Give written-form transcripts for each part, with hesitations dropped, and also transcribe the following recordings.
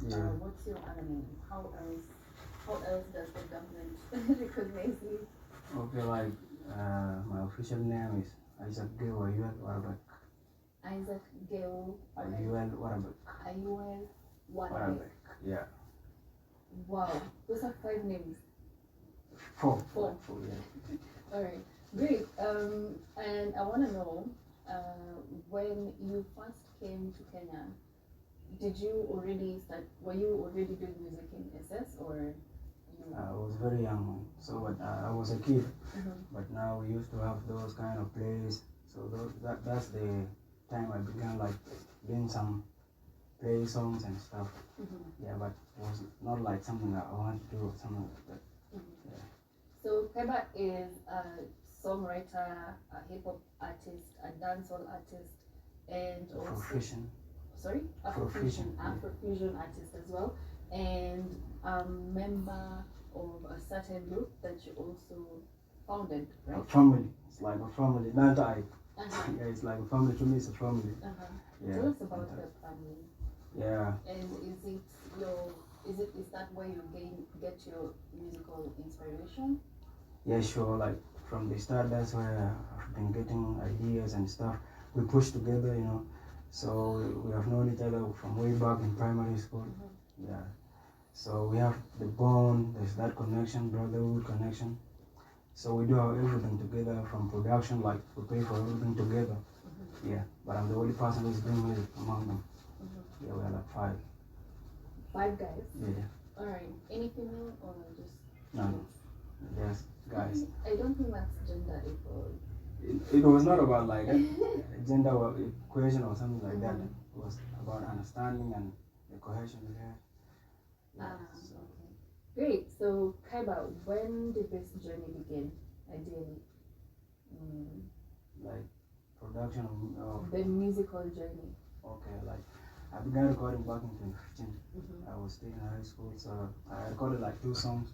Yeah. What's your other name? How else does the government recognize you? Okay, like my official name is Isaac Geo Ayuel Warabek. Isaac Geo Ayuel Warabek. Ayuel Warabek. Warabek. Yeah. Wow, those are 5 names. Four. Four. Yeah. All right, great. And I want to know, when you first came to Kenya, did you already start? Were you already doing music in SS or? I was very young, so but I was a kid. But now we used to have those kind of plays. So that's the time I began like doing some play songs and stuff. Yeah, but it was not like something that I wanted to do or something like that. Yeah. So Kyber is a songwriter, a hip hop artist, a dancehall artist, and Afrofusion. Sorry, Afrofusion artist as well, and a member of a certain group that you also founded, right? A family. It's like a family. Not I. Yeah, it's like a family. To me, it's a family. Yeah. Tell us about the family. Yeah. And is that where you get your musical inspiration? Yeah, sure. Like from the start, that's where I've been getting ideas and stuff. We push together, you know. So we have known each other from way back in primary school. Yeah. So we have the bond. There's that connection, brotherhood connection. So we do our everything together from production, like we pay for everything together. Yeah. But I'm the only person who's doing music among them. Yeah, we are like 5. 5 guys? Yeah. Alright. Any female or just? No. Yes, guys. I don't think that's gender equal. It was not about like a gender equation or something like that. It was about understanding and the cohesion there. Yeah, so. Okay. Great. So Kyber, when did this journey begin? Ideally. Like production of the musical journey. Okay, like I began recording back in 2015. I was still in high school, so I recorded like 2 songs.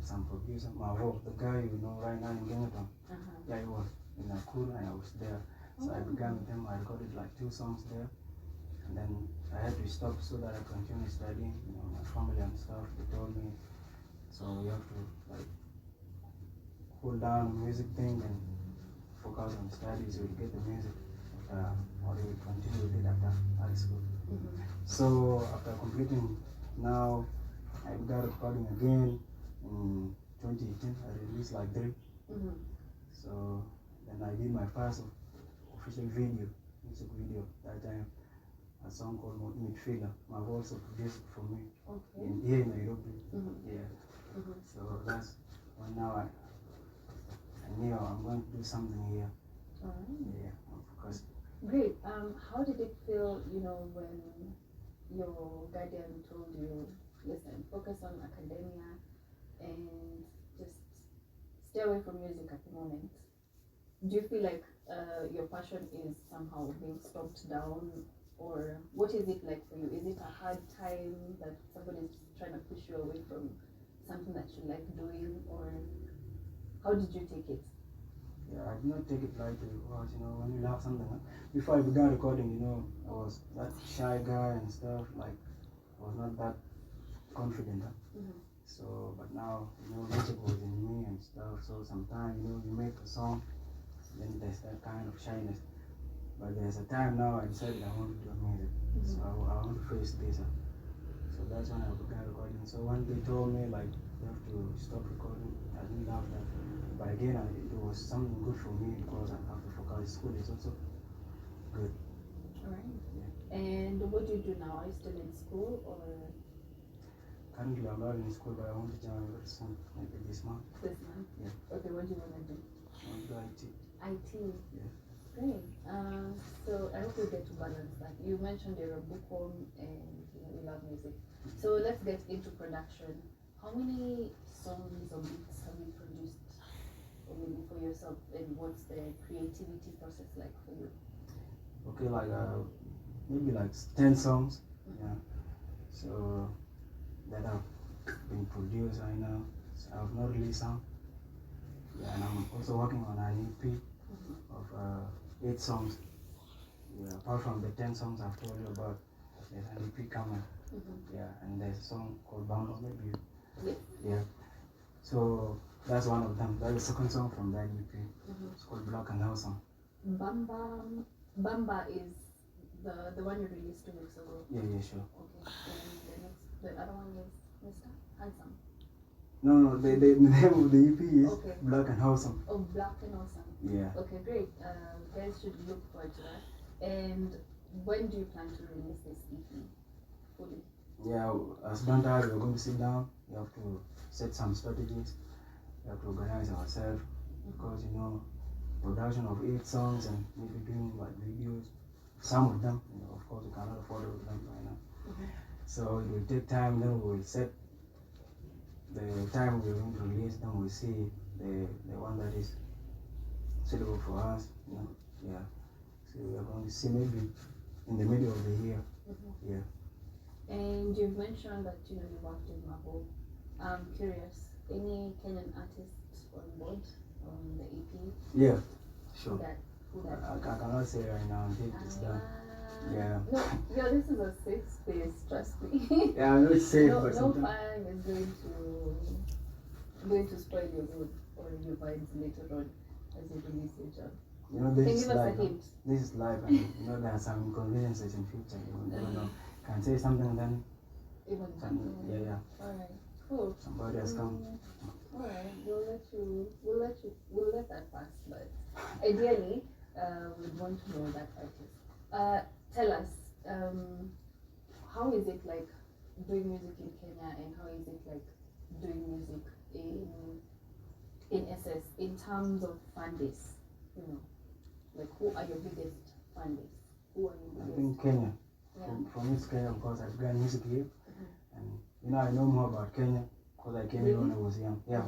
Some producer, Mavo, the guy you know right now in Kenyan. Yeah, he was in Nakuru and I was there. So I began with him. I recorded like 2 songs there, and then I had to stop so that I continued studying. You know, my family and stuff. They told me, so you have to like hold down the music thing and focus on studies. You will get the music. Or you will continue with it after high school. So after completing, now I began recording again. In 2018, I released like 3. So then I did my first official music video that time, a song called Midfielder. My voice produced it for me here in Nairobi. Yeah. So that's when now I knew I'm going to do something here. Yeah, I'm focused. Great. How did it feel, when your guardian told you, listen, focus on academia and just stay away from music at the moment? Do you feel like your passion is somehow being stopped down, or what is it like for you? Is it a hard time that somebody is trying to push you away from something that you like doing, or how did you take it? Yeah, I did not take it lightly because, when you love something, before I began recording, I was that shy guy and stuff, like, I was not that confident. So, but now, music was in me and stuff, so sometimes, you make a song, then there's that kind of shyness. But there's a time now I decided I want to do music, so I want to face this. So that's when I began recording. So when they told me, like, you have to stop recording, I didn't love that. But again, it was something good for me because I have to focus. School is also good. Alright. Yeah. And what do you do now? Are you still in school or? Currently, I'm not in school, but I want to join very soon, maybe this month. This month? Yeah. Okay, what do you want to do? I want to do IT. IT? Yeah. Great. So I hope you get to balance that. You mentioned you're a bookworm and you love music. So let's get into production. How many songs or beats have you produced for yourself, and what's the creativity process like for you? Okay, like maybe like 10 songs. Yeah. So that have been produced right now. So I have not released some. Yeah, and I'm also working on an EP of 8 songs. Yeah, apart from the 10 songs I've told you about, there's an EP coming. Yeah, and there's a song called Bamba, maybe. Yes. Yeah. So that's one of them. That's the second song from that EP. It's called Black and Awesome. Bamba is the one you released 2 weeks ago. Yeah, sure. Okay. And the other one is Mr. Handsome. No, the name of the EP is Black and Awesome. Oh, Black and Awesome. Yeah. Okay, great. Guys should look forward to that. And when do you plan to release this EP fully? Yeah, as Danta, we're going to sit down. We have to set some strategies. We have to organize ourselves because production of 8 songs and maybe doing like videos. Some of them, of course, we cannot afford all of them right now. So it will take time. Then we will set the time we're going to release. Then we'll see the one that is suitable for us. Yeah. So we are going to see maybe in the middle of the year. Yeah. And you've mentioned that you worked in Marvel. I'm curious, any Kenyan artists on board on the EP? Yeah, sure. Who that? I cannot say right now until it's done. Yeah. No, this is a safe space, trust me. Yeah, I'm not safe, but no fan is going to spoil your mood or your vibes later on as you release your job. This is give us life. A hint. This is life, and there are some inconveniences in future. You never know. Can say something, then even yeah. All right, cool. Somebody has come. All right, we'll let that pass. But ideally, we'd want to know that artist. Tell us, how is it like doing music in Kenya, and how is it like doing music in SS in terms of fan base? Like who are your biggest fan base? Who are your biggest? I think Kenya. Yeah. For me, it's Kenya because I began music here, and I know more about Kenya because I came here when I was young. Yeah,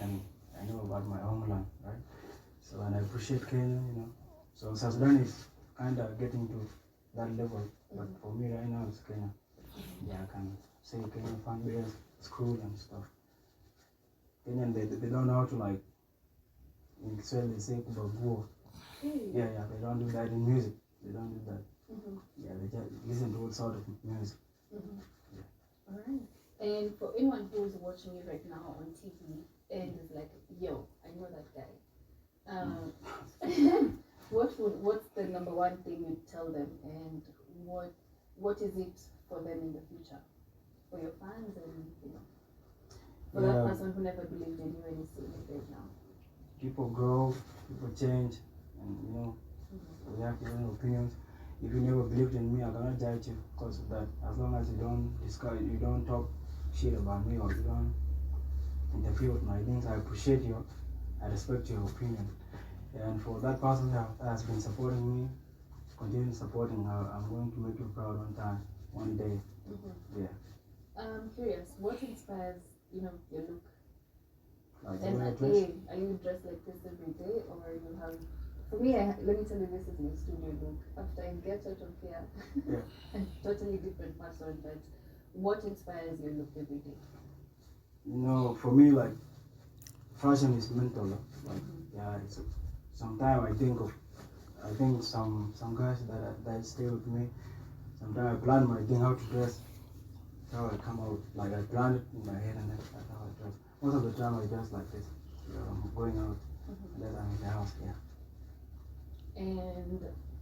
and I know about my homeland, right? So and I appreciate Kenya, So South Sudan is kind of getting to that level, but for me right now it's Kenya. Yeah, I can say Kenya fan base, school and stuff. Kenyan they don't know how to like in Israel they say kubaguo. Yeah, they don't do that in music. They don't do that. Yeah, they just listen to all sort of music. Yeah. All right. And for anyone who is watching you right now on TV and is like, yo, I know that guy. What's the number one thing you'd tell them, and what is it for them in the future, for your fans and for that person who never believed in you and is seeing it right now? People grow, people change, and we have different opinions. If you never believed in me, I cannot judge you because of that. As long as you don't talk shit about me, or you don't interfere with my things, I appreciate you. I respect your opinion. And for that person that has been supporting me, continue supporting her. I'm going to make you proud one day. Yeah. I'm curious, what inspires your look? Like and are you dressed like this every day, or you have? For me, let me tell you, this is my studio look. After I get out of here, I'm a totally different person. But what inspires your look every day? For me, like fashion is mental. Like sometimes I think some guys that stay with me. Sometimes I plan my thing how to dress, how I come out. Like I plan it in my head, and that's how I dress. Most of the time I dress like this. I'm going out, and then I'm in the house. Yeah. And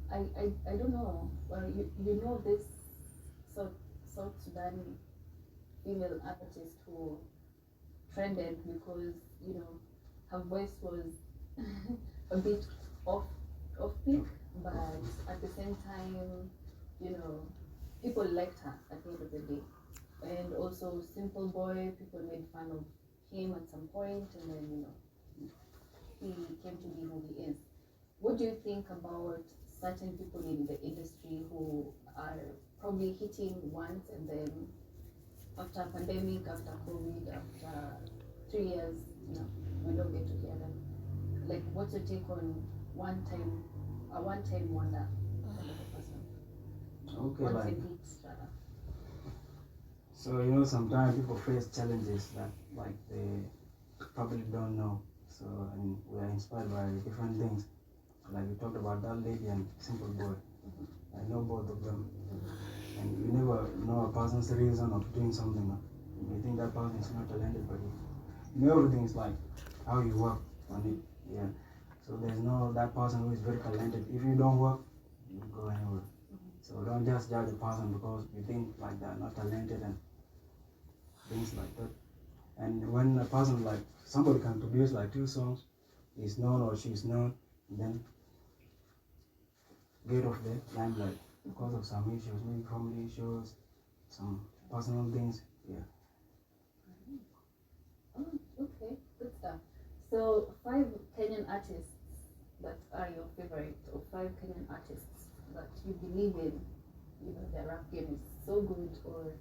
I don't know. Well, you know this South Sudan female artist who trended because her voice was a bit off peak, but at the same time, people liked her at the end of the day. And also Simple Boy, people made fun of him at some point, and then he came to be who he is. What do you think about certain people in the industry who are probably hitting once, and then after pandemic, after COVID, after 3 years, we don't get to hear them? Like, what's your take on a one-time wonder kind of a person? Okay, one-time hits, rather. So sometimes people face challenges that like they probably don't know. So we are inspired by different things. Like we talked about that lady and Simple Boy. I know both of them. and you never know a person's reason of doing something. You think that person is not talented, but you know everything is like how you work on it. Yeah. So there's no that person who is very talented. If you don't work, you go anywhere. So don't just judge a person because you think like they're not talented and things like that. And when a person like somebody can produce like 2 songs, is known or she's known, then get off the limelight because of some issues, maybe family issues, some personal things. Yeah. Oh, okay, good stuff. So 5 Kenyan artists that are your favorite, or 5 Kenyan artists that you believe in, you know, their rap game is so good, or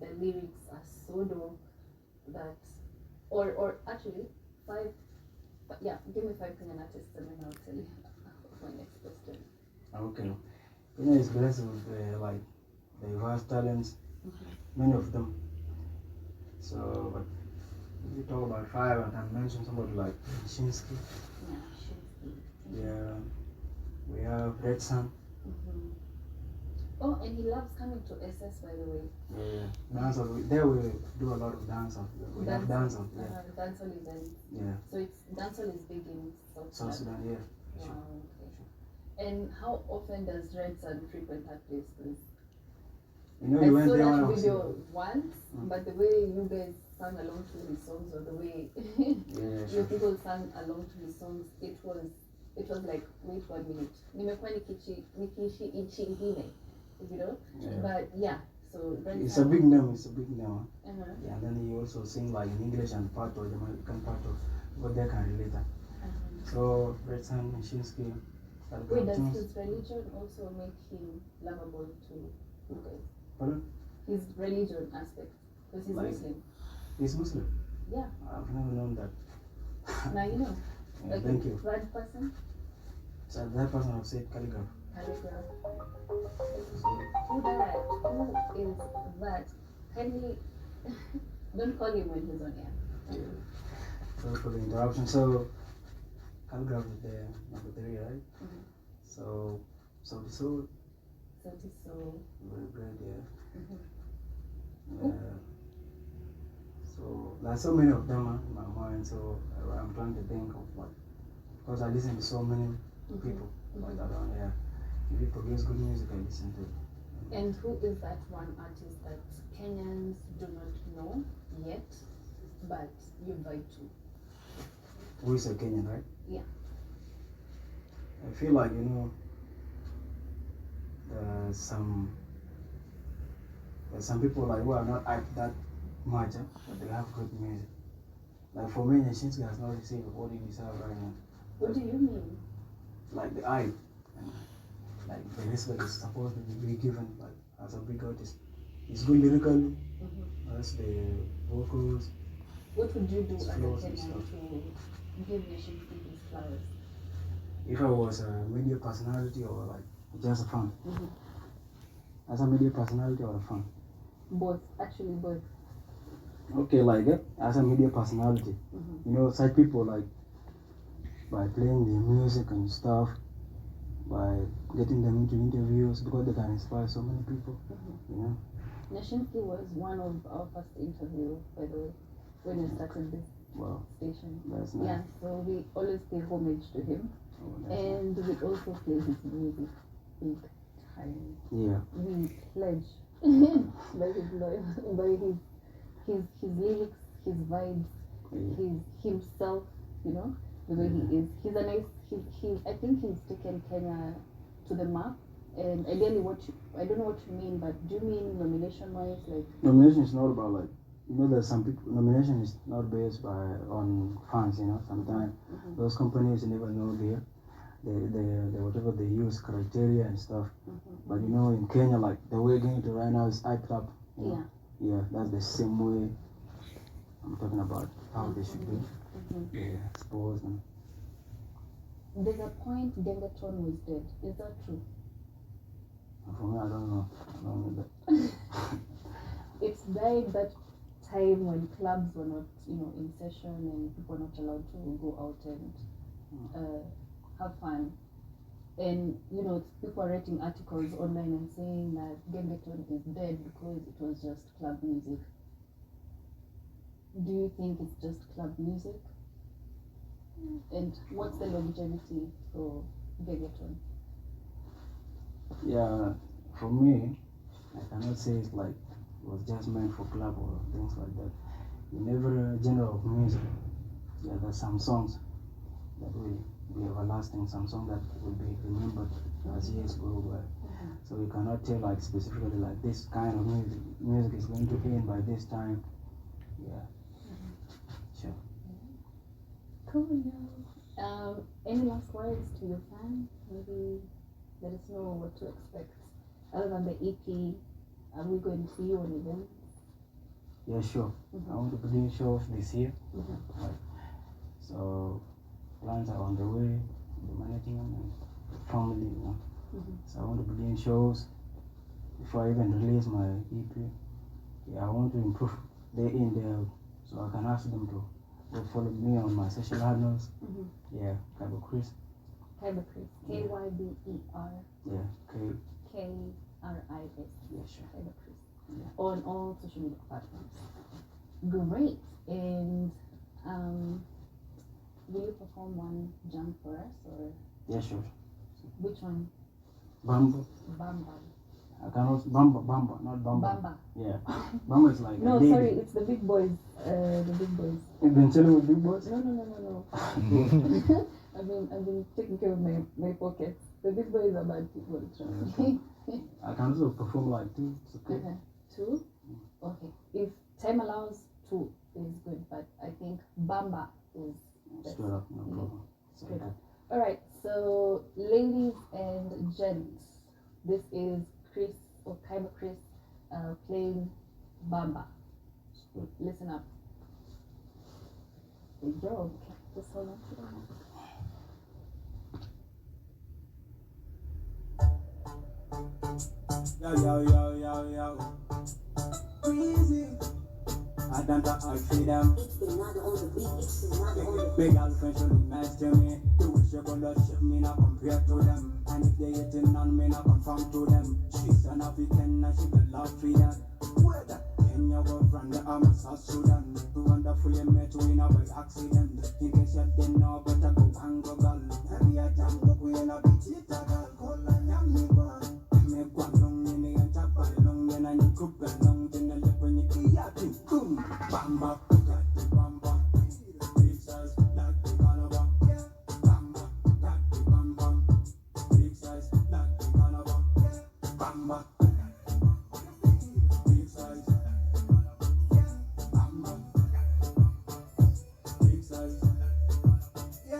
the lyrics are so dope that, or actually 5, yeah, give me 5 Kenyan artists and then I'll tell you my next question. Okay. Kenya is blessed with like diverse talents, many of them. So, but if you talk about 5, I can mention somebody like Shinsky. Yeah, Shinsky. Yeah. We have Red Sun. Oh, and he loves coming to SS, by the way. Yeah. Dancehall. There we do a lot of dancehall. We have dancehall. Yeah. Dancehall events. Yeah. So it's dancehall is big in South Sudan. Yeah. Wow. Sure. Okay. And how often does Red Sun frequent that place, please? You know, you went there I saw when that video once, but the way you guys sang along to his songs, or the way your people sang along to his songs, it was like, wait 1 minute. Nimekuwa nikiishi nchi ingine, you know? Yeah. But yeah, so Red it's Sun. a big name. It's a big name. Yeah, and then he also sing like in English and part of Jamaican part of what they can relate. So Red Sun and Shinsky. Wait, does his religion also make him lovable to you guys? Pardon? His religion aspect, because he's like, Muslim. He's Muslim? Yeah. I've never known that. Now you know. Yeah, like thank you. Third person? So that person I've said calligraph. Calligraph. Who that? Who is that? Kindly don't call him when he's on air. Yeah. Sorry for the interruption. So calligraph is the number 3, right? So the soul. Very great, yeah. So there's so many of them in my mind. So I'm trying to think of what, because I listen to so many people like that. Yeah. If you produce good music, I listen to it. And who is that one artist that Kenyans do not know yet, but you vibe to? Who is a Kenyan, right? Yeah. I feel like, you know, there's some people like who are not hyped that much, but they have good music. Like for me, Nyashinsky has not received what he deserves right now. What do you mean? Like the hype, and like the respect is supposed to be given, like as a big artist. He's good lyrically. That's the vocals. What would you do as a Kenyan to give Nyashinsky his flowers? If I was a media personality or like just a fan? As a media personality or a fan? Both, actually both. Okay, like as a media personality, you know, such people like by playing their music and stuff, by getting them into interviews because they can inspire so many people. You know. Nyashinsky was one of our first interview, by the way, when we started this station. That's nice. Yeah, so we always pay homage to him, and we also play his music big time. Yeah. We pledge by his lyrics, his vibes, his himself. You know, the way he is. He's a nice. I think he's taken Kenya to the map. And ideally, I don't know what you mean, but do you mean nomination-wise, like? Nomination is not about like, you know, there's some people. Nomination is not based on fans, you know. Sometimes those companies never know the whatever they use criteria and stuff. But you know, in Kenya, like the way getting to right now is hyped up. You know? Yeah, that's the same way I'm talking about how they should be. Yeah, exposed. There's a point Gengeton was dead. Is that true? For me, I don't know. I don't know that. It's died that time when clubs were not, you know, in session and people were not allowed to go out and have fun. And you know, people are writing articles online and saying that Gengeton is dead because it was just club music. Do you think it's just club music? And what's the longevity for Gengeton? Yeah, for me, I cannot say it's like it was just meant for club or things like that. In every genre of music, yeah, there's some songs that will be everlasting, some songs that will be remembered as years go by. So you cannot tell like specifically like this kind of music is going to end by this time. Yeah. Sure. Cool. Any last words to your fans? Maybe let us know what to expect. Other than the EP, are we going to see you on events? Yeah, sure. I want to be doing shows this year. Right. So plans are on the way, the management and the family, you know. So I want to be doing shows before I even release my EP. Yeah, I want to improve day in, day out. So I can ask them to go follow me on my social handles. Yeah, Kyber Krizzy. Kyber Krizzy. K-Y-B-E-R. Yeah, K-R-I-S. Yeah, sure. Kyber Krizzy. Yeah. On all social media platforms. Great. And will you perform one jam for us, or Yeah, sure. which one? Bamba. Bamba. I cannot Bamba, not Bamba. Bamba. Yeah. Bamba is like No, a sorry, it's the big boys. The big boys. You've been chilling with big boys? No. I've been taking care of my pockets. The big boys are bad people. I can also perform like two. It's okay. Okay. 2? Okay. If time allows, 2 is good, but I think Bamba is best. Straight up, no problem. Straight up. Alright, so ladies and gents, this is Chris or Kyber Krizzy playing Bamba. Listen up. Good job. Just hold on to that. Yo. Crazy. I don't know how I feel them. Big girl friends should look nice to me. The wish you gonna ship me not compare to them. And if they eating on me not conform to them. She's an African and she got love for that. Where the Kenya go from the arm of South Sudan. We wonderfully met we know by accident. In case you didn't know better go and go girl. And we are jam go we in a bitch it a girl. Call and yam me go. Me go long in the end up long in and you cook long in the lip when you eat up. Boom, bamba, got the bamba. Big size, like the Canada. Bamba, got the bamba. Big size, like the Canada. Bamba. Big size. Bamba. Big size.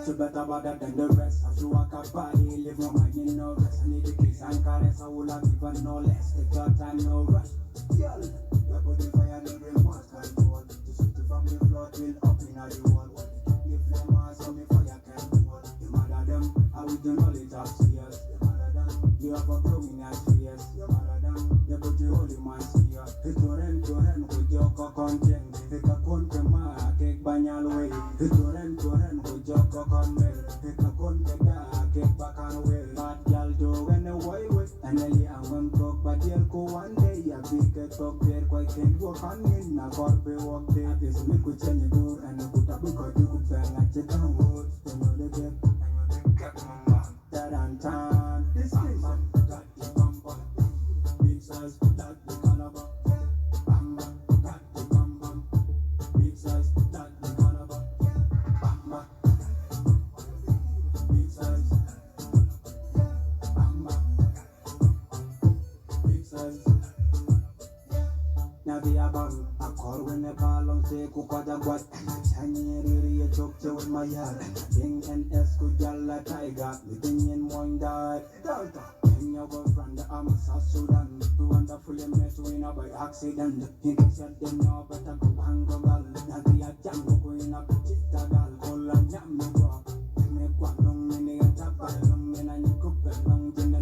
You better better than the rest. As you walk up body, live no mind in no rest. I need the kiss and caress. I will have given no less. Take your time, no rush. Girl, your body fire, the brain wants control. To sit from the floor till up in the wall. If no man, so me fire can do all. You mad at them, I will do knowledge of serious. You mad at them, you have a growing and fierce. You mad at them, you put the holy man here. Hit your hand with your content. Hit a content man, cake banyal way. Hit your hand with your content. Hit a content cake back and way. Mad gal do when the way with. And then I went broke, but you'll go one day. I pick a top there, quite can't walk on in. I got to walk there. This make we change the door and I put up because you could bang like you can wood. You know the get, mama. That and time. This is got the bamba. Big size, like the Canada. Bamba, got the bamba. Big size, like the Canada. Bamba. Big size. Bamba. Big size. Now the abang, I call when the ball on say Kukwada Guat. Chinese really a joke with my yard. Ding and Escujala Tiger, living in one died. Delta, Kenya go from the arm of South Sudan. We wonderfully met we know by accident. In case you didn't know better go and go girl. Now the Jango going up with Chita girl. Call and jam me go. Me go long in the top, long in and you cook long in the